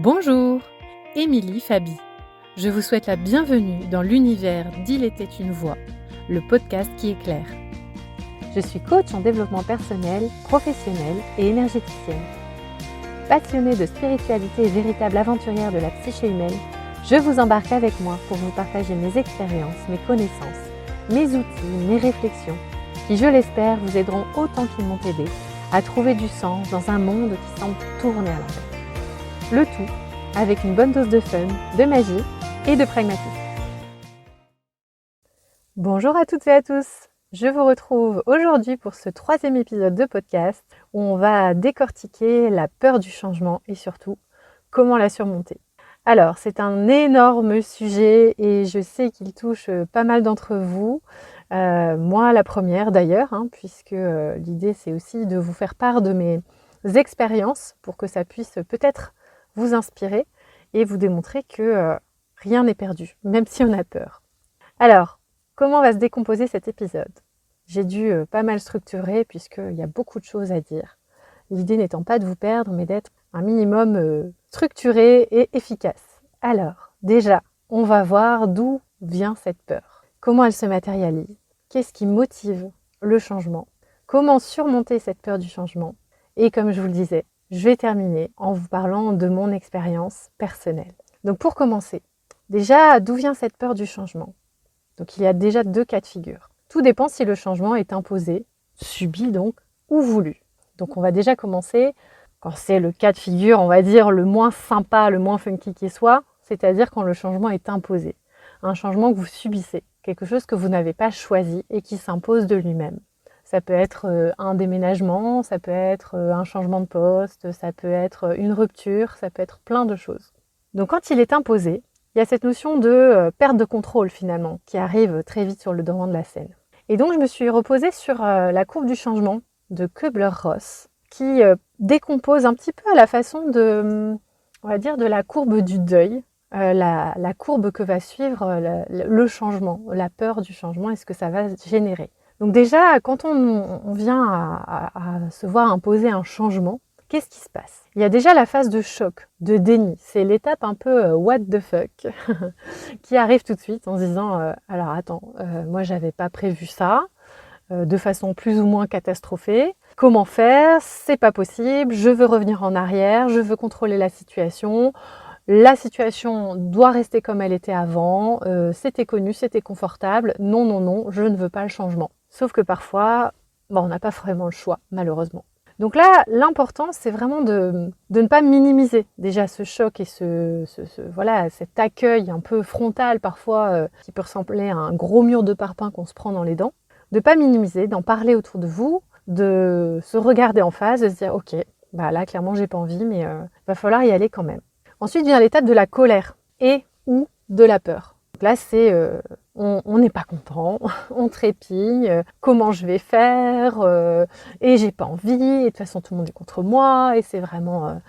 Bonjour, Émilie Fabi. Je vous souhaite la bienvenue dans l'univers d'Il était une voix, le podcast qui éclaire. Je suis coach en développement personnel, professionnel et énergéticienne. Passionnée de spiritualité et véritable aventurière de la psyché humaine, je vous embarque avec moi pour vous partager mes expériences, mes connaissances, mes outils, mes réflexions, qui, je l'espère, vous aideront autant qu'ils m'ont aidé à trouver du sens dans un monde qui semble tourner à l'envers. Le tout avec une bonne dose de fun, de magie et de pragmatisme. Bonjour à toutes et à tous, je vous retrouve aujourd'hui pour ce 3e épisode de podcast où on va décortiquer la peur du changement et surtout comment la surmonter. Alors c'est un énorme sujet et je sais qu'il touche pas mal d'entre vous, moi la première d'ailleurs, puisque l'idée c'est aussi de vous faire part de mes expériences pour que ça puisse peut-être vous inspirer et vous démontrer que rien n'est perdu, même si on a peur. Alors, comment va se décomposer cet épisode ? J'ai dû pas mal structurer puisqu'il y a beaucoup de choses à dire. L'idée n'étant pas de vous perdre, mais d'être un minimum structuré et efficace. Alors, déjà, on va voir d'où vient cette peur. Comment elle se matérialise ? Qu'est-ce qui motive le changement ? Comment surmonter cette peur du changement ? Et comme je vous le disais, je vais terminer en vous parlant de mon expérience personnelle. Donc pour commencer, déjà, d'où vient cette peur du changement ? Donc il y a déjà 2 cas de figure. Tout dépend si le changement est imposé, subi donc, ou voulu. Donc on va déjà commencer, quand c'est le cas de figure, on va dire le moins sympa, le moins funky qui soit, c'est-à-dire quand le changement est imposé. Un changement que vous subissez, quelque chose que vous n'avez pas choisi et qui s'impose de lui-même. Ça peut être un déménagement, ça peut être un changement de poste, ça peut être une rupture, ça peut être plein de choses. Donc quand il est imposé, il y a cette notion de perte de contrôle finalement qui arrive très vite sur le devant de la scène. Et donc je me suis reposée sur la courbe du changement de Kübler-Ross qui décompose un petit peu à la façon de, on va dire, de la courbe du deuil, la courbe que va suivre le changement, la peur du changement et ce que ça va générer. Donc déjà, quand on vient à se voir imposer un changement, qu'est-ce qui se passe ? Il y a déjà la phase de choc, de déni. C'est l'étape un peu what the fuck qui arrive tout de suite en se disant alors attends, moi j'avais pas prévu ça, de façon plus ou moins catastrophée. Comment faire ? C'est pas possible, je veux revenir en arrière, je veux contrôler la situation. La situation doit rester comme elle était avant, c'était connu, c'était confortable, non, je ne veux pas le changement. Sauf que parfois, on n'a pas vraiment le choix, malheureusement. Donc là, l'important, c'est vraiment de ne pas minimiser déjà ce choc et cet accueil un peu frontal parfois qui peut ressembler à un gros mur de parpaing qu'on se prend dans les dents. De ne pas minimiser, d'en parler autour de vous, de se regarder en face, de se dire « Ok, là, clairement, j'ai pas envie, mais va falloir y aller quand même ». Ensuite vient l'étape de la colère et ou de la peur. Donc là, c'est on n'est pas content, on trépigne, comment je vais faire, et j'ai pas envie, et de toute façon tout le monde est contre moi, et c'est vraiment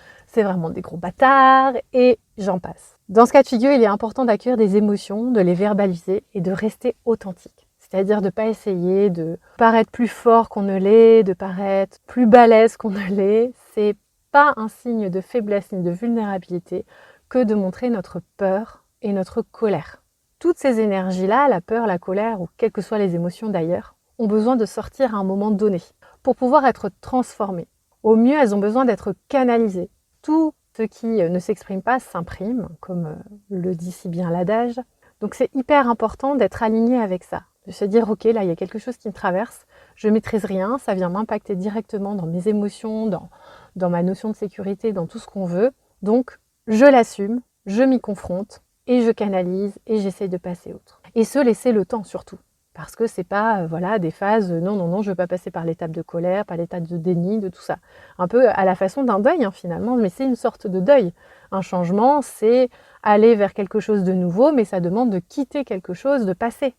des gros bâtards, et j'en passe. Dans ce cas de figure, il est important d'accueillir des émotions, de les verbaliser et de rester authentique. C'est-à-dire de ne pas essayer de paraître plus fort qu'on ne l'est, de paraître plus balèze qu'on ne l'est. C'est pas un signe de faiblesse ni de vulnérabilité que de montrer notre peur et notre colère. Toutes ces énergies-là, la peur, la colère ou quelles que soient les émotions d'ailleurs, ont besoin de sortir à un moment donné pour pouvoir être transformées. Au mieux, elles ont besoin d'être canalisées. Tout ce qui ne s'exprime pas s'imprime, comme le dit si bien l'adage. Donc c'est hyper important d'être aligné avec ça, de se dire ok, là il y a quelque chose qui me traverse, je maîtrise rien, ça vient m'impacter directement dans mes émotions, dans ma notion de sécurité, dans tout ce qu'on veut. Donc, je l'assume, je m'y confronte et je canalise et j'essaye de passer autre. Et se laisser le temps surtout. Parce que c'est pas des phases non, je veux pas passer par l'étape de colère, par l'étape de déni, de tout ça. Un peu à la façon d'un deuil finalement, mais c'est une sorte de deuil. Un changement, c'est aller vers quelque chose de nouveau, mais ça demande de quitter quelque chose, de passer.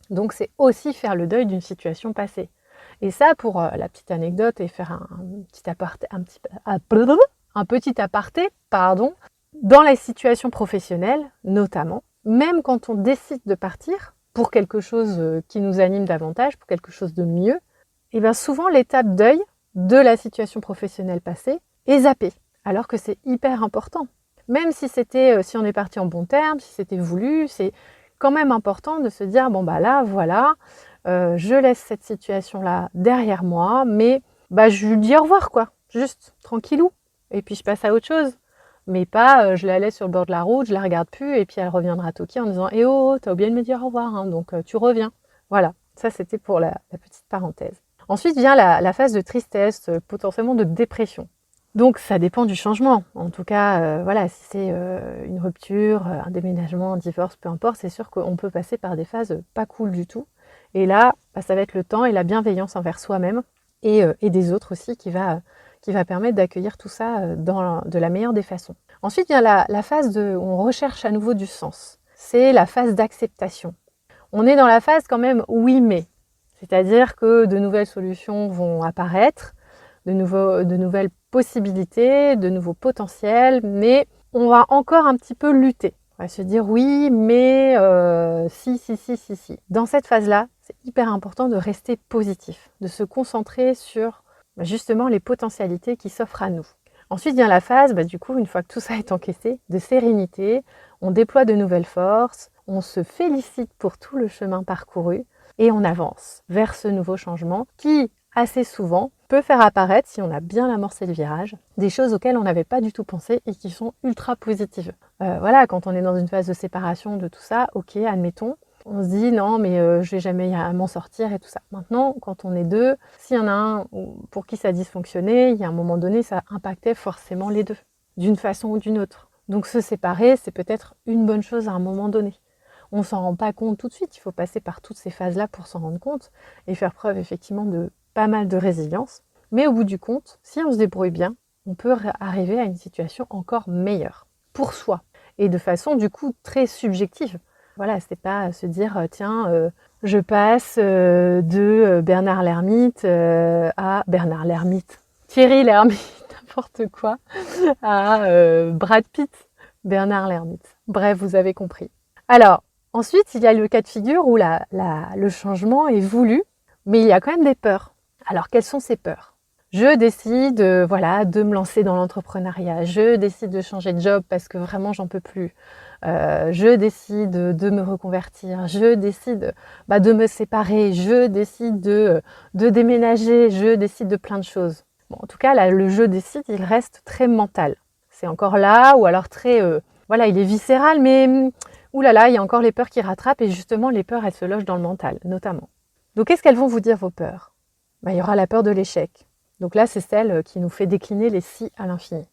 Donc c'est aussi faire le deuil d'une situation passée. Et ça, pour la petite anecdote et faire un petit aparté, dans les situations professionnelles, notamment, même quand on décide de partir pour quelque chose qui nous anime davantage, pour quelque chose de mieux, et bien souvent l'étape deuil de la situation professionnelle passée est zappée, alors que c'est hyper important. Même si si on est parti en bon terme, si c'était voulu, c'est quand même important de se dire, bon bah là, voilà, je laisse cette situation-là derrière moi, mais je lui dis au revoir, quoi, juste, tranquillou, et puis je passe à autre chose. Mais pas, je la laisse sur le bord de la route, je la regarde plus, et puis elle reviendra toquer en disant « Eh oh, t'as oublié de me dire au revoir, hein, donc tu reviens ». Voilà, ça c'était pour la petite parenthèse. Ensuite vient la phase de tristesse, potentiellement de dépression. Donc ça dépend du changement. En tout cas, voilà, si c'est une rupture, un déménagement, un divorce, peu importe, c'est sûr qu'on peut passer par des phases pas cool du tout. Et là, ça va être le temps et la bienveillance envers soi-même et des autres aussi qui va permettre d'accueillir tout ça de la meilleure des façons. Ensuite vient la phase où on recherche à nouveau du sens. C'est la phase d'acceptation. On est dans la phase quand même oui mais. C'est-à-dire que de nouvelles solutions vont apparaître, de nouvelles possibilités, de nouveaux potentiels, mais on va encore un petit peu lutter. On va se dire oui, mais si. Dans cette phase-là, c'est hyper important de rester positif, de se concentrer sur justement les potentialités qui s'offrent à nous. Ensuite vient la phase, du coup, une fois que tout ça est encaissé, de sérénité, on déploie de nouvelles forces, on se félicite pour tout le chemin parcouru et on avance vers ce nouveau changement qui, assez souvent, peut faire apparaître, si on a bien amorcé le virage, des choses auxquelles on n'avait pas du tout pensé et qui sont ultra positives. Voilà, quand on est dans une phase de séparation de tout ça, ok, admettons, on se dit non mais je vais jamais m'en sortir et tout ça. Maintenant, quand on est deux, s'il y en a un pour qui ça a dysfonctionné, il y a un moment donné, ça impactait forcément les deux, d'une façon ou d'une autre. Donc se séparer, c'est peut-être une bonne chose à un moment donné. On s'en rend pas compte tout de suite, il faut passer par toutes ces phases-là pour s'en rendre compte et faire preuve effectivement de pas mal de résilience. Mais au bout du compte, si on se débrouille bien, on peut arriver à une situation encore meilleure pour soi et de façon du coup très subjective. Voilà, c'est pas se dire tiens, je passe de Bernard Lhermitte à Bernard Lhermitte, Thierry Lhermitte, n'importe quoi, à Brad Pitt, Bernard Lhermitte. Bref, vous avez compris. Alors, ensuite, il y a le cas de figure où le changement est voulu, mais il y a quand même des peurs. Alors, quelles sont ces peurs ? Je décide de me lancer dans l'entrepreneuriat. Je décide de changer de job parce que vraiment, j'en peux plus. Je décide de me reconvertir. Je décide de me séparer. Je décide de déménager. Je décide de plein de choses. Bon, en tout cas, là, le je décide, il reste très mental. C'est encore là, ou alors très... il est viscéral, mais... oulala, il y a encore les peurs qui rattrapent et justement les peurs elles se logent dans le mental notamment. Donc qu'est-ce qu'elles vont vous dire vos peurs ? Il y aura la peur de l'échec. Donc là c'est celle qui nous fait décliner les si à l'infini.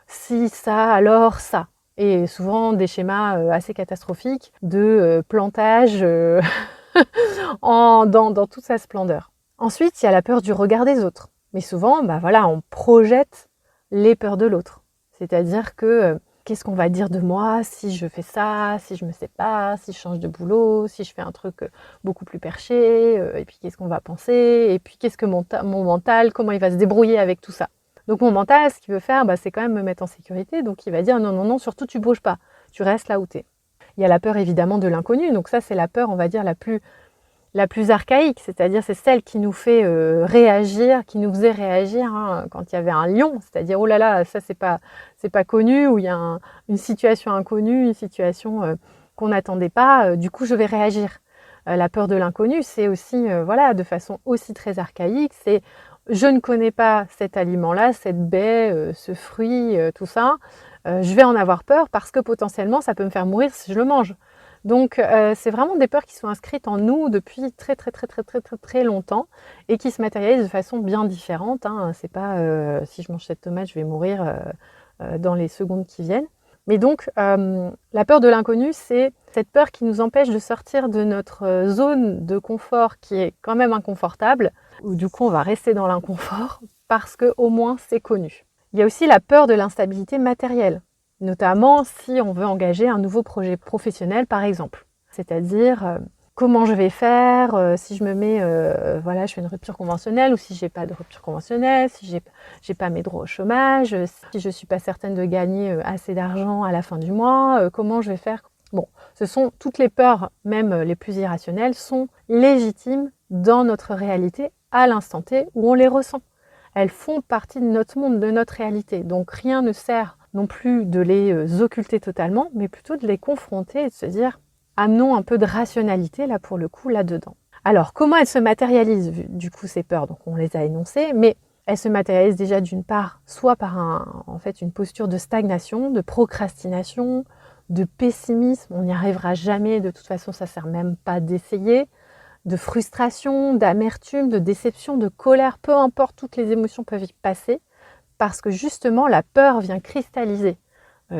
Si ça, alors ça. Et souvent des schémas assez catastrophiques de plantage dans toute sa splendeur. Ensuite il y a la peur du regard des autres. Mais souvent on projette les peurs de l'autre. C'est-à-dire que qu'est-ce qu'on va dire de moi si je fais ça, si je me sépare, si je change de boulot, si je fais un truc beaucoup plus perché, et puis qu'est-ce qu'on va penser, et puis qu'est-ce que mon mental, comment il va se débrouiller avec tout ça. Donc mon mental, ce qu'il veut faire, c'est quand même me mettre en sécurité, donc il va dire non, surtout tu bouges pas, tu restes là où t'es. Il y a la peur évidemment de l'inconnu, donc ça c'est la peur, on va dire, la plus archaïque, c'est-à-dire c'est celle qui nous fait réagir, qui nous faisait réagir quand il y avait un lion, c'est-à-dire oh là là, ça c'est pas connu, ou il y a une situation inconnue, une situation qu'on n'attendait pas, du coup je vais réagir. La peur de l'inconnu, c'est aussi de façon aussi très archaïque, c'est je ne connais pas cet aliment-là, cette baie, ce fruit, tout ça, je vais en avoir peur parce que potentiellement ça peut me faire mourir si je le mange. Donc c'est vraiment des peurs qui sont inscrites en nous depuis très très longtemps et qui se matérialisent de façon bien différente. C'est pas si je mange cette tomate je vais mourir dans les secondes qui viennent. Mais donc la peur de l'inconnu, c'est cette peur qui nous empêche de sortir de notre zone de confort qui est quand même inconfortable, où du coup on va rester dans l'inconfort parce qu'au moins c'est connu. Il y a aussi la peur de l'instabilité matérielle. Notamment si on veut engager un nouveau projet professionnel par exemple. C'est-à-dire comment je vais faire si je me mets, je fais une rupture conventionnelle ou si j'ai pas de rupture conventionnelle, si j'ai pas mes droits au chômage, si je suis pas certaine de gagner assez d'argent à la fin du mois, comment je vais faire ? Bon, ce sont toutes les peurs, même les plus irrationnelles, sont légitimes dans notre réalité à l'instant T où on les ressent. Elles font partie de notre monde, de notre réalité. Donc rien ne sert non plus de les occulter totalement, mais plutôt de les confronter et de se dire amenons un peu de rationalité là pour le coup là-dedans. Alors comment elles se matérialisent du coup ces peurs? Donc on les a énoncées, mais elles se matérialisent déjà d'une part soit par une posture de stagnation, de procrastination, de pessimisme, on n'y arrivera jamais, de toute façon ça sert même pas d'essayer, de frustration, d'amertume, de déception, de colère, peu importe, toutes les émotions peuvent y passer, parce que justement la peur vient cristalliser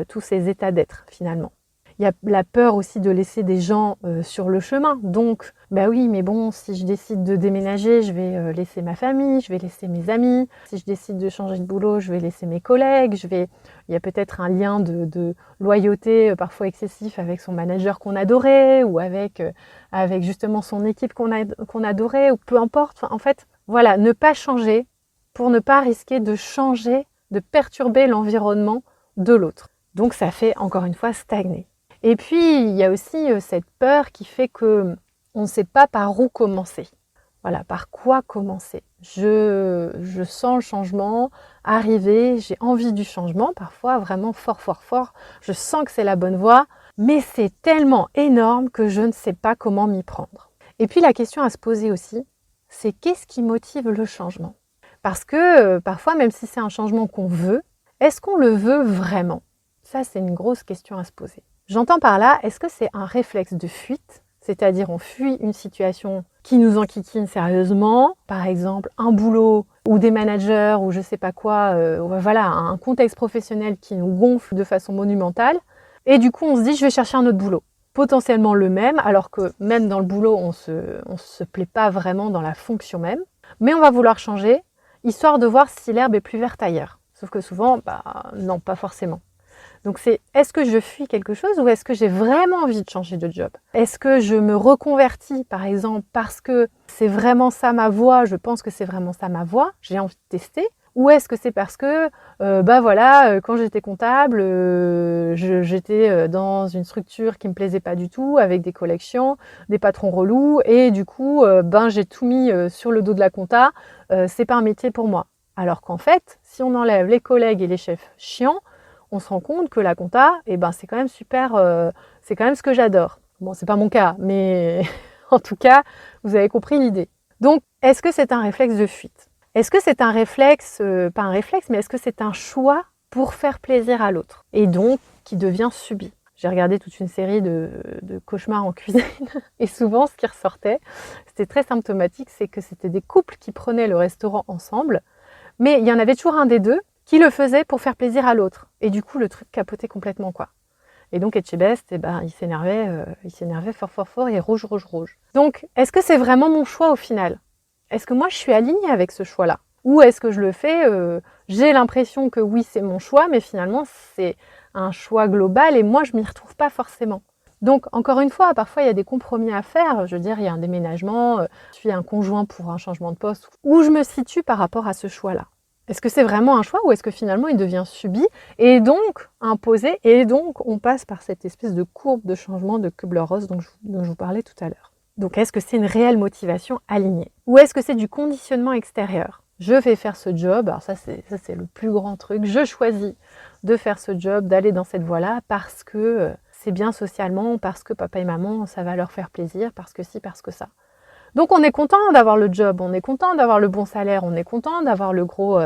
tous ces états d'être finalement. Il y a la peur aussi de laisser des gens sur le chemin. Donc, bah oui, mais bon, si je décide de déménager, je vais laisser ma famille, je vais laisser mes amis. Si je décide de changer de boulot, je vais laisser mes collègues. Il y a peut-être un lien de loyauté parfois excessif avec son manager qu'on adorait ou avec justement son équipe qu'on adorait ou peu importe. Enfin, en fait, voilà, ne pas changer pour ne pas risquer de changer, de perturber l'environnement de l'autre. Donc ça fait encore une fois stagner. Et puis, il y a aussi cette peur qui fait qu'on ne sait pas par où commencer. Voilà, par quoi commencer. Je sens le changement arriver, j'ai envie du changement, parfois vraiment fort, fort, fort. Je sens que c'est la bonne voie, mais c'est tellement énorme que je ne sais pas comment m'y prendre. Et puis la question à se poser aussi, c'est qu'est-ce qui motive le changement? Parce que parfois, même si c'est un changement qu'on veut, est-ce qu'on le veut vraiment? Ça, c'est une grosse question à se poser. J'entends par là, est-ce que c'est un réflexe de fuite? C'est-à-dire on fuit une situation qui nous enquiquine sérieusement, par exemple un boulot ou des managers ou je sais pas quoi, voilà, un contexte professionnel qui nous gonfle de façon monumentale. Et du coup, on se dit, je vais chercher un autre boulot. Potentiellement le même, alors que même dans le boulot, on se plaît pas vraiment dans la fonction même. Mais on va vouloir changer, histoire de voir si l'herbe est plus verte ailleurs. Sauf que souvent, non, pas forcément. Donc c'est, est-ce que je fuis quelque chose ou est-ce que j'ai vraiment envie de changer de job? Est-ce que je me reconvertis, par exemple, parce que c'est vraiment ça ma voie, je pense que c'est vraiment ça ma voie, j'ai envie de tester? Ou est-ce que c'est parce que, quand j'étais comptable, j'étais dans une structure qui me plaisait pas du tout, avec des collections, des patrons relous, et du coup, j'ai tout mis sur le dos de la compta, c'est pas un métier pour moi. Alors qu'en fait, si on enlève les collègues et les chefs chiants, on se rend compte que la compta, c'est quand même super, c'est quand même ce que j'adore. Bon, c'est pas mon cas, mais en tout cas, vous avez compris l'idée. Donc, est-ce que c'est un réflexe de fuite? Est-ce que c'est un réflexe, pas un réflexe, mais est-ce que c'est un choix pour faire plaisir à l'autre? Et donc, qui devient subi. J'ai regardé toute une série de cauchemars en cuisine, et souvent, ce qui ressortait, c'était très symptomatique, c'est que c'était des couples qui prenaient le restaurant ensemble, mais il y en avait toujours un des deux qui le faisait pour faire plaisir à l'autre. Et du coup, le truc capotait complètement, quoi. Et donc, Etchebest, il s'énervait fort, fort, fort et rouge, rouge, rouge. Donc, est-ce que c'est vraiment mon choix au final? Est-ce que moi, je suis alignée avec ce choix-là? Ou est-ce que je le fais, j'ai l'impression que oui, c'est mon choix, mais finalement, c'est un choix global et moi, je m'y retrouve pas forcément. Donc, encore une fois, parfois, il y a des compromis à faire. Je veux dire, il y a un déménagement, je suis un conjoint pour un changement de poste. Où je me situe par rapport à ce choix-là? Est-ce que c'est vraiment un choix ou est-ce que finalement il devient subi et donc imposé et donc on passe par cette espèce de courbe de changement de Kubler-Ross dont je vous parlais tout à l'heure. Donc est-ce que c'est une réelle motivation alignée ou est-ce que c'est du conditionnement extérieur? Je vais faire ce job, alors ça c'est le plus grand truc, je choisis de faire ce job, d'aller dans cette voie-là parce que c'est bien socialement, parce que papa et maman ça va leur faire plaisir, parce que si, parce que ça. Donc on est content d'avoir le job, on est content d'avoir le bon salaire, on est content d'avoir le gros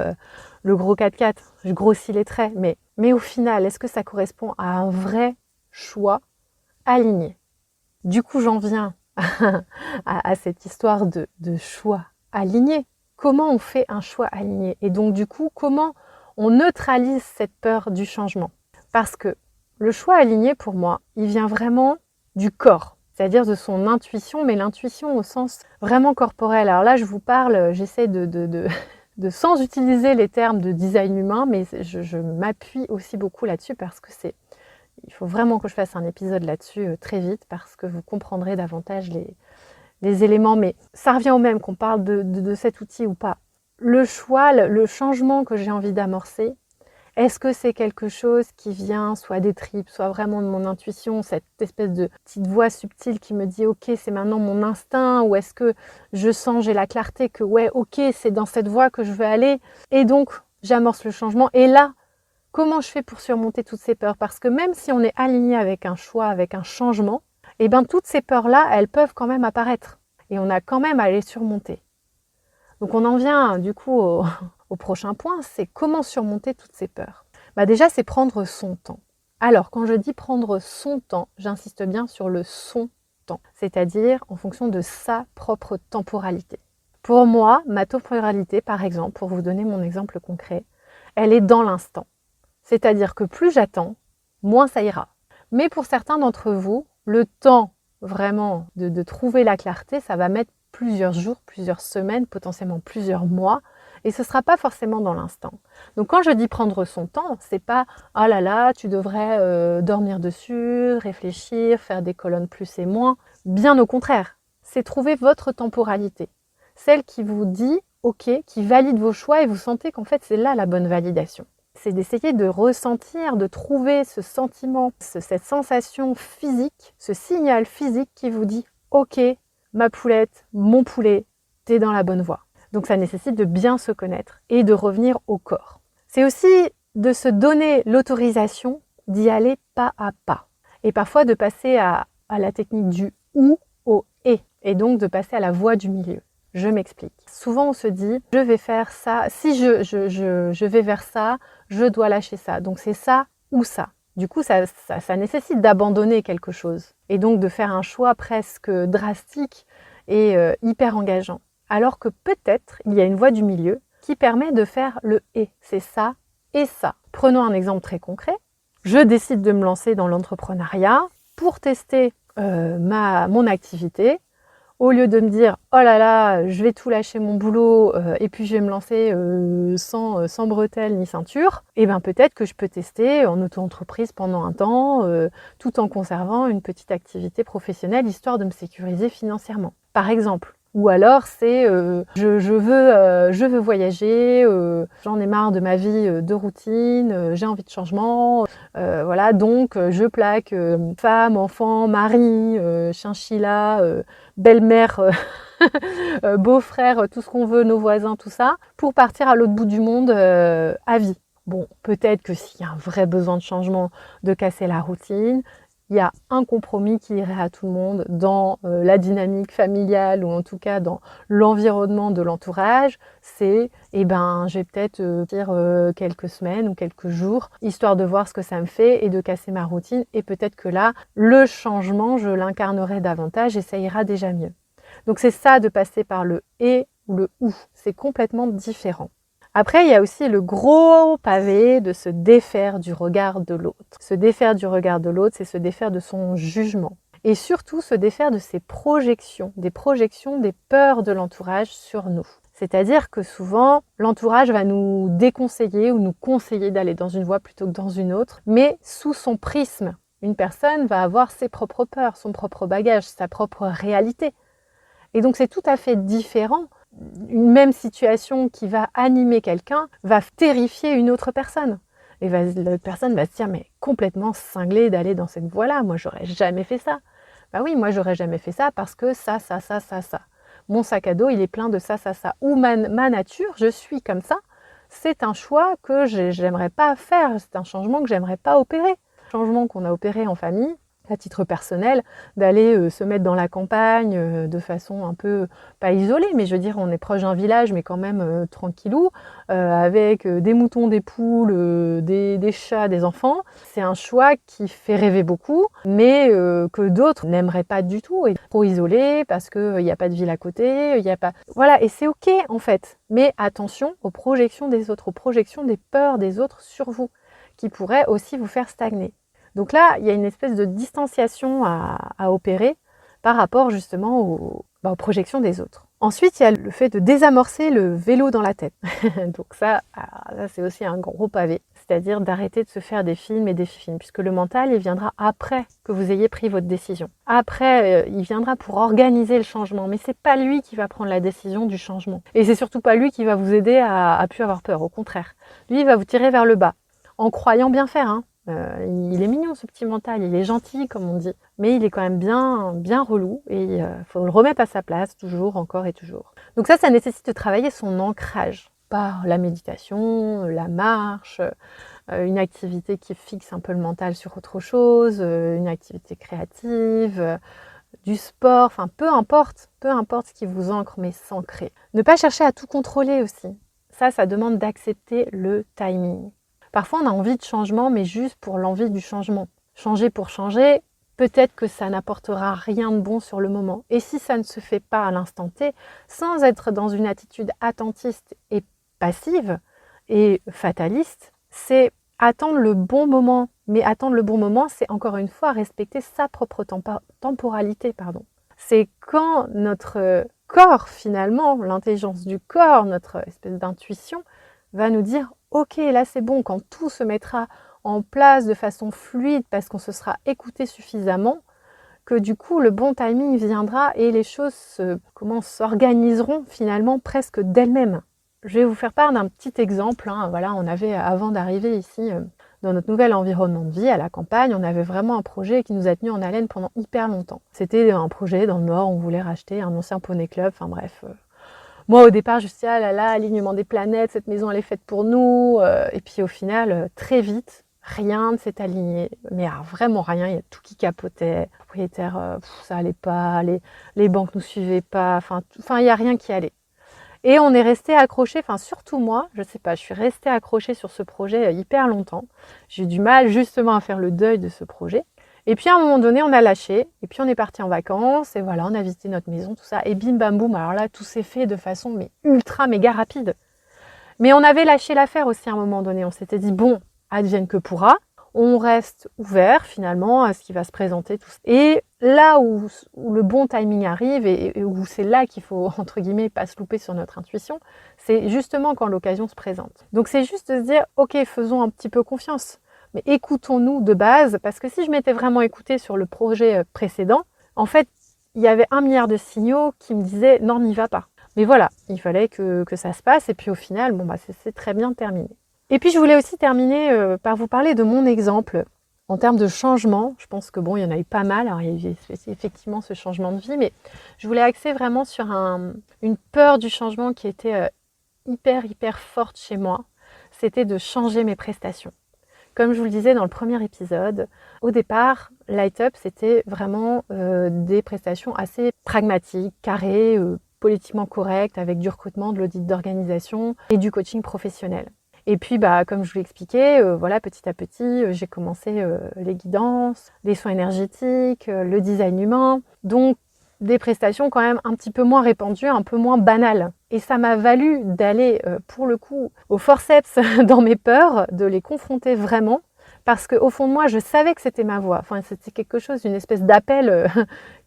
4x4, je grossis les traits, mais au final, est-ce que ça correspond à un vrai choix aligné? Du coup, j'en viens à cette histoire de choix aligné. Comment on fait un choix aligné? Et donc du coup, comment on neutralise cette peur du changement? Parce que le choix aligné, pour moi, il vient vraiment du corps. C'est-à-dire de son intuition, mais l'intuition au sens vraiment corporel. Alors là, je vous parle, j'essaie de sans utiliser les termes de design humain, mais je m'appuie aussi beaucoup là-dessus parce que il faut vraiment que je fasse un épisode là-dessus très vite parce que vous comprendrez davantage les éléments. Mais ça revient au même qu'on parle de cet outil ou pas. Le choix, le changement que j'ai envie d'amorcer, est-ce que c'est quelque chose qui vient soit des tripes, soit vraiment de mon intuition, cette espèce de petite voix subtile qui me dit « Ok, c'est maintenant mon instinct » ou est-ce que je sens, j'ai la clarté que « Ouais, ok, c'est dans cette voie que je veux aller » et donc j'amorce le changement et là, Comment je fais pour surmonter toutes ces peurs? Parce que même si on est aligné avec un choix, avec un changement, eh ben, toutes ces peurs-là, elles peuvent quand même apparaître. Et on a quand même à les surmonter. Donc on en vient du coup au prochain point, c'est comment surmonter toutes ces peurs. Déjà, c'est prendre son temps. Alors, quand je dis prendre son temps, j'insiste bien sur le son temps, c'est-à-dire en fonction de sa propre temporalité. Pour moi, ma temporalité, par exemple, pour vous donner mon exemple concret, elle est dans l'instant. C'est-à-dire que plus j'attends, moins ça ira. Mais pour certains d'entre vous, le temps vraiment de trouver la clarté, ça va mettre plusieurs jours, plusieurs semaines, potentiellement plusieurs mois, et ce ne sera pas forcément dans l'instant. Donc quand je dis prendre son temps, c'est pas « ah là là, tu devrais dormir dessus, réfléchir, faire des colonnes plus et moins ». Bien au contraire, c'est trouver votre temporalité, celle qui vous dit « ok », qui valide vos choix et vous sentez qu'en fait c'est là la bonne validation. C'est d'essayer de ressentir, de trouver ce sentiment, cette sensation physique, ce signal physique qui vous dit « ok, ma poulette, mon poulet, t'es dans la bonne voie ». Donc ça nécessite de bien se connaître et de revenir au corps. C'est aussi de se donner l'autorisation d'y aller pas à pas. Et parfois de passer à la technique du ou au et donc de passer à la voie du milieu. Je m'explique. Souvent on se dit, je vais faire ça, si je vais vers ça, je dois lâcher ça. Donc c'est ça ou ça. Du coup, ça nécessite d'abandonner quelque chose. Et donc de faire un choix presque drastique et hyper engageant. Alors que peut-être il y a une voie du milieu qui permet de faire le et. C'est ça et ça. Prenons un exemple très concret. Je décide de me lancer dans l'entrepreneuriat pour tester mon activité. Au lieu de me dire « oh là là, je vais tout lâcher mon boulot et puis je vais me lancer sans bretelles ni ceinture », et bien peut-être que je peux tester en auto-entreprise pendant un temps tout en conservant une petite activité professionnelle histoire de me sécuriser financièrement. Par exemple. Ou alors c'est je veux voyager, j'en ai marre de ma vie de routine, j'ai envie de changement, voilà, donc je plaque femme, enfant, mari, chinchilla, belle-mère, beau-frère, tout ce qu'on veut, nos voisins, tout ça, pour partir à l'autre bout du monde à vie. Bon, peut-être que s'il y a un vrai besoin de changement, de casser la routine, il y a un compromis qui irait à tout le monde dans la dynamique familiale ou en tout cas dans l'environnement de l'entourage, c'est je vais peut-être dire quelques semaines ou quelques jours, histoire de voir ce que ça me fait et de casser ma routine, et peut-être que là, le changement, je l'incarnerai davantage et ça ira déjà mieux. Donc c'est ça de passer par le « et » ou le « ou », c'est complètement différent. Après, il y a aussi le gros pavé de se défaire du regard de l'autre. Se défaire du regard de l'autre, c'est se défaire de son jugement. Et surtout, se défaire de ses projections, des peurs de l'entourage sur nous. C'est-à-dire que souvent, l'entourage va nous déconseiller ou nous conseiller d'aller dans une voie plutôt que dans une autre, mais sous son prisme. Une personne va avoir ses propres peurs, son propre bagage, sa propre réalité. Et donc, c'est tout à fait différent. Une même situation qui va animer quelqu'un va terrifier une autre personne. Et l'autre personne va se dire, mais complètement cinglée d'aller dans cette voie-là. Moi, j'aurais jamais fait ça. Oui, moi, j'aurais jamais fait ça parce que ça. Mon sac à dos, il est plein de ça. Ou ma nature, je suis comme ça. C'est un choix que j'aimerais pas faire. C'est un changement que j'aimerais pas opérer. Changement qu'on a opéré en famille, à titre personnel, d'aller se mettre dans la campagne de façon un peu, pas isolée, mais je veux dire, on est proche d'un village, mais quand même tranquillou, avec des moutons, des poules, des chats, des enfants. C'est un choix qui fait rêver beaucoup, mais que d'autres n'aimeraient pas du tout, et trop isolé, parce qu'il n'y a pas de ville à côté, il n'y a pas... Voilà, et c'est ok en fait, mais attention aux projections des autres, aux projections des peurs des autres sur vous, qui pourraient aussi vous faire stagner. Donc là, il y a une espèce de distanciation à opérer par rapport justement aux projections des autres. Ensuite, il y a le fait de désamorcer le vélo dans la tête. Donc ça c'est aussi un gros pavé. C'est-à-dire d'arrêter de se faire des films et des films, puisque le mental, il viendra après que vous ayez pris votre décision. Après, il viendra pour organiser le changement, mais c'est pas lui qui va prendre la décision du changement. Et c'est surtout pas lui qui va vous aider à plus avoir peur, au contraire. Lui, il va vous tirer vers le bas, en croyant bien faire, hein. Il est mignon ce petit mental, il est gentil comme on dit, mais il est quand même bien relou et il faut le remettre à sa place toujours, encore et toujours. Donc ça nécessite de travailler son ancrage par la méditation, la marche, une activité qui fixe un peu le mental sur autre chose, une activité créative, du sport, enfin peu importe ce qui vous ancre, mais s'ancrer. Ne pas chercher à tout contrôler aussi. Ça demande d'accepter le timing. Parfois, on a envie de changement, mais juste pour l'envie du changement. Changer pour changer, peut-être que ça n'apportera rien de bon sur le moment. Et si ça ne se fait pas à l'instant T, sans être dans une attitude attentiste et passive et fataliste, c'est attendre le bon moment. Mais attendre le bon moment, c'est encore une fois respecter sa propre temporalité. C'est quand notre corps, finalement, l'intelligence du corps, notre espèce d'intuition, va nous dire « Ok, là c'est bon », quand tout se mettra en place de façon fluide parce qu'on se sera écouté suffisamment, que du coup le bon timing viendra et les choses s'organiseront finalement presque d'elles-mêmes. Je vais vous faire part d'un petit exemple. Voilà, on avait, avant d'arriver ici dans notre nouvel environnement de vie, à la campagne, on avait vraiment un projet qui nous a tenus en haleine pendant hyper longtemps. C'était un projet dans le Nord, on voulait racheter un ancien poney club, enfin bref. Moi au départ je me suis dit, ah là là, alignement des planètes, cette maison elle est faite pour nous. Et puis au final, très vite, rien ne s'est aligné, mais vraiment rien, il y a tout qui capotait, le propriétaire, ça allait pas, les banques nous suivaient pas, enfin il y a rien qui allait. Et on est resté accroché, enfin surtout moi, je sais pas, je suis restée accrochée sur ce projet hyper longtemps. J'ai eu du mal justement à faire le deuil de ce projet. Et puis à un moment donné, on a lâché, et puis on est parti en vacances, et voilà, on a visité notre maison, tout ça, et bim bam boum, alors là, tout s'est fait de façon mais ultra méga rapide. Mais on avait lâché l'affaire aussi à un moment donné, on s'était dit, bon, advienne que pourra, on reste ouvert finalement à ce qui va se présenter. Tout ça. Et là où le bon timing arrive et où c'est là qu'il faut, entre guillemets, pas se louper sur notre intuition, c'est justement quand l'occasion se présente. Donc c'est juste de se dire, ok, faisons un petit peu confiance, mais écoutons-nous de base, parce que si je m'étais vraiment écoutée sur le projet précédent, en fait, il y avait 1 milliard de signaux qui me disaient, non, n'y va pas. Mais voilà, il fallait que ça se passe, et puis au final, bon, c'est très bien terminé. Et puis je voulais aussi terminer par vous parler de mon exemple en termes de changement. Je pense que bon, il y en a eu pas mal. Alors il y a eu effectivement ce changement de vie, mais je voulais axer vraiment sur une peur du changement qui était hyper forte chez moi. C'était de changer mes prestations. Comme je vous le disais dans le premier épisode, au départ, Light Up, c'était vraiment des prestations assez pragmatiques, carrées, politiquement correctes, avec du recrutement, de l'audit d'organisation et du coaching professionnel. Et puis, comme je vous l'expliquais, voilà, petit à petit, j'ai commencé les guidances, les soins énergétiques, le design humain. Donc, des prestations quand même un petit peu moins répandues, un peu moins banales. Et ça m'a valu d'aller, pour le coup, au forceps dans mes peurs, de les confronter vraiment. Parce qu'au fond de moi, je savais que c'était ma voie. Enfin, c'était quelque chose, une espèce d'appel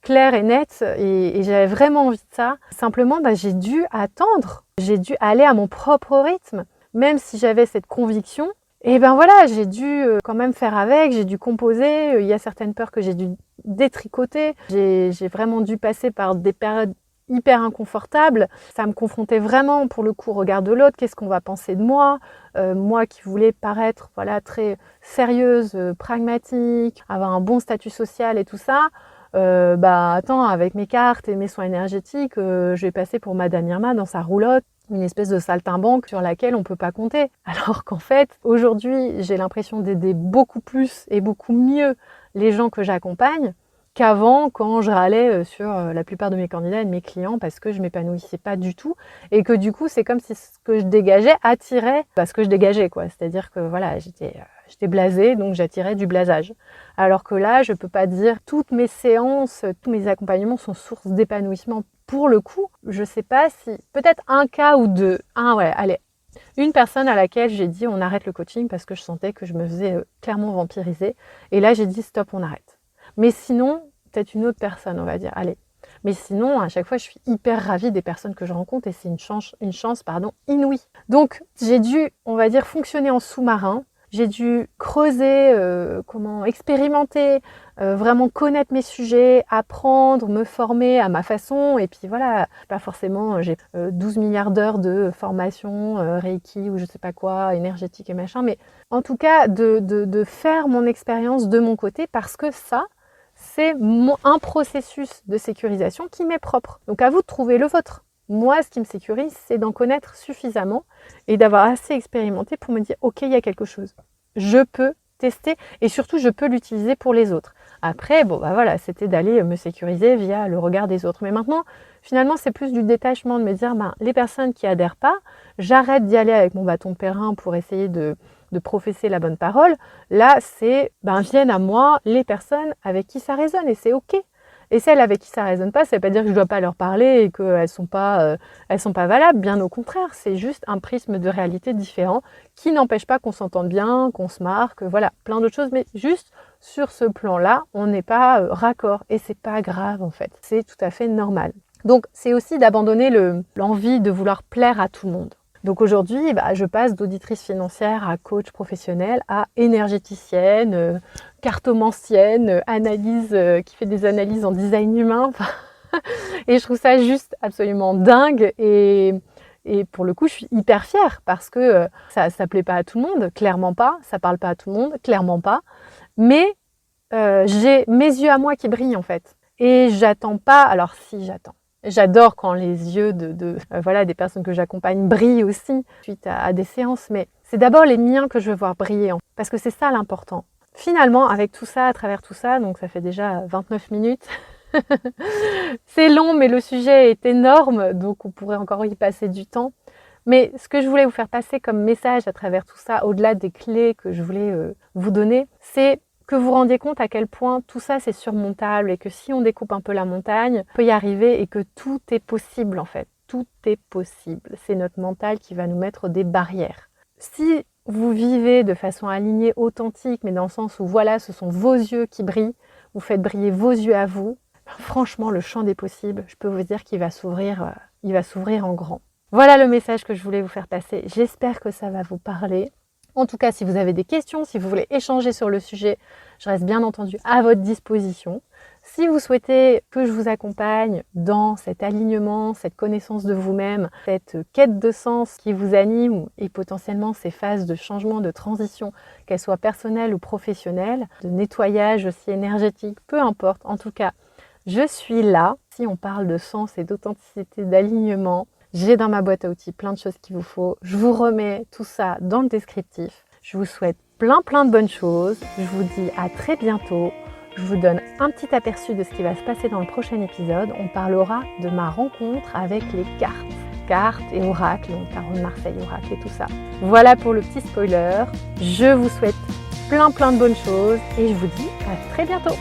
clair et net. Et j'avais vraiment envie de ça. Simplement, j'ai dû attendre. J'ai dû aller à mon propre rythme. Même si j'avais cette conviction, et voilà, j'ai dû quand même faire avec, j'ai dû composer, il y a certaines peurs que j'ai dû détricoter, j'ai vraiment dû passer par des périodes hyper inconfortables. Ça me confrontait vraiment, pour le coup, au regard de l'autre, qu'est-ce qu'on va penser de moi, moi qui voulais paraître voilà, très sérieuse, pragmatique, avoir un bon statut social et tout ça. Attends, avec mes cartes et mes soins énergétiques, je vais passer pour Madame Irma dans sa roulotte, une espèce de saltimbanque sur laquelle on ne peut pas compter. Alors qu'en fait, aujourd'hui, j'ai l'impression d'aider beaucoup plus et beaucoup mieux les gens que j'accompagne qu'avant, quand je râlais sur la plupart de mes candidats et de mes clients parce que je m'épanouissais pas du tout et que du coup, c'est comme si ce que je dégageais attirait ce que je dégageais, quoi. C'est-à-dire que voilà, j'étais blasée, donc j'attirais du blasage. Alors que là, je peux pas dire toutes mes séances, tous mes accompagnements sont source d'épanouissement. Pour le coup, je sais pas si, peut-être un cas ou deux, une personne à laquelle j'ai dit on arrête le coaching parce que je sentais que je me faisais clairement vampiriser. Et là, j'ai dit stop, on arrête. Mais sinon, peut-être une autre personne, on va dire, allez. Mais sinon, à chaque fois, je suis hyper ravie des personnes que je rencontre et c'est une chance inouïe. Donc, j'ai dû, on va dire, fonctionner en sous-marin. J'ai dû creuser, expérimenter, vraiment connaître mes sujets, apprendre, me former à ma façon. Et puis voilà, pas forcément, j'ai 12 milliards d'heures de formation, Reiki ou je sais pas quoi, énergétique et machin. Mais en tout cas, de faire mon expérience de mon côté parce que ça, c'est un processus de sécurisation qui m'est propre. Donc à vous de trouver le vôtre. Moi, ce qui me sécurise, c'est d'en connaître suffisamment et d'avoir assez expérimenté pour me dire « Ok, il y a quelque chose ». je peux tester et surtout je peux l'utiliser pour les autres. Après, voilà, c'était d'aller me sécuriser via le regard des autres. Mais maintenant, finalement, c'est plus du détachement de me dire, les personnes qui adhèrent pas, j'arrête d'y aller avec mon bâton de pèlerin pour essayer de professer la bonne parole. Là, c'est, viennent à moi les personnes avec qui ça résonne et c'est OK. Et celles avec qui ça résonne pas, ça veut pas dire que je dois pas leur parler et qu'elles sont pas valables. Bien au contraire, c'est juste un prisme de réalité différent qui n'empêche pas qu'on s'entende bien, qu'on se marque, voilà, plein d'autres choses. Mais juste sur ce plan-là, on n'est pas raccord et c'est pas grave en fait. C'est tout à fait normal. Donc c'est aussi d'abandonner l'envie de vouloir plaire à tout le monde. Donc aujourd'hui, je passe d'auditrice financière à coach professionnel à énergéticienne, cartomancienne, qui fait des analyses en design humain. Et je trouve ça juste absolument dingue. Et pour le coup, je suis hyper fière parce que ça ne plaît pas à tout le monde, clairement pas. Ça parle pas à tout le monde, clairement pas. Mais j'ai mes yeux à moi qui brillent en fait. Et j'attends pas, alors si j'attends. J'adore quand les yeux des personnes que j'accompagne brillent aussi suite à des séances, mais c'est d'abord les miens que je veux voir briller, parce que c'est ça l'important. Finalement, avec tout ça, à travers tout ça, donc ça fait déjà 29 minutes, c'est long, mais le sujet est énorme, donc on pourrait encore y passer du temps. Mais ce que je voulais vous faire passer comme message à travers tout ça, au-delà des clés que je voulais vous donner, c'est que vous rendiez compte à quel point tout ça c'est surmontable et que si on découpe un peu la montagne, on peut y arriver et que tout est possible en fait. Tout est possible. C'est notre mental qui va nous mettre des barrières. Si vous vivez de façon alignée, authentique, mais dans le sens où voilà, ce sont vos yeux qui brillent, vous faites briller vos yeux à vous, franchement le champ des possibles, je peux vous dire qu'il va s'ouvrir en grand. Voilà le message que je voulais vous faire passer. J'espère que ça va vous parler. En tout cas, si vous avez des questions, si vous voulez échanger sur le sujet, je reste bien entendu à votre disposition. Si vous souhaitez que je vous accompagne dans cet alignement, cette connaissance de vous-même, cette quête de sens qui vous anime et potentiellement ces phases de changement, de transition, qu'elles soient personnelles ou professionnelles, de nettoyage aussi énergétique, peu importe. En tout cas, je suis là. Si on parle de sens et d'authenticité, d'alignement, j'ai dans ma boîte à outils plein de choses qu'il vous faut. Je vous remets tout ça dans le descriptif. Je vous souhaite plein de bonnes choses. Je vous dis à très bientôt. Je vous donne un petit aperçu de ce qui va se passer dans le prochain épisode. On parlera de ma rencontre avec les cartes et oracles, donc Tarot de Marseille, oracle et tout ça. Voilà pour le petit spoiler. Je vous souhaite plein de bonnes choses et je vous dis à très bientôt.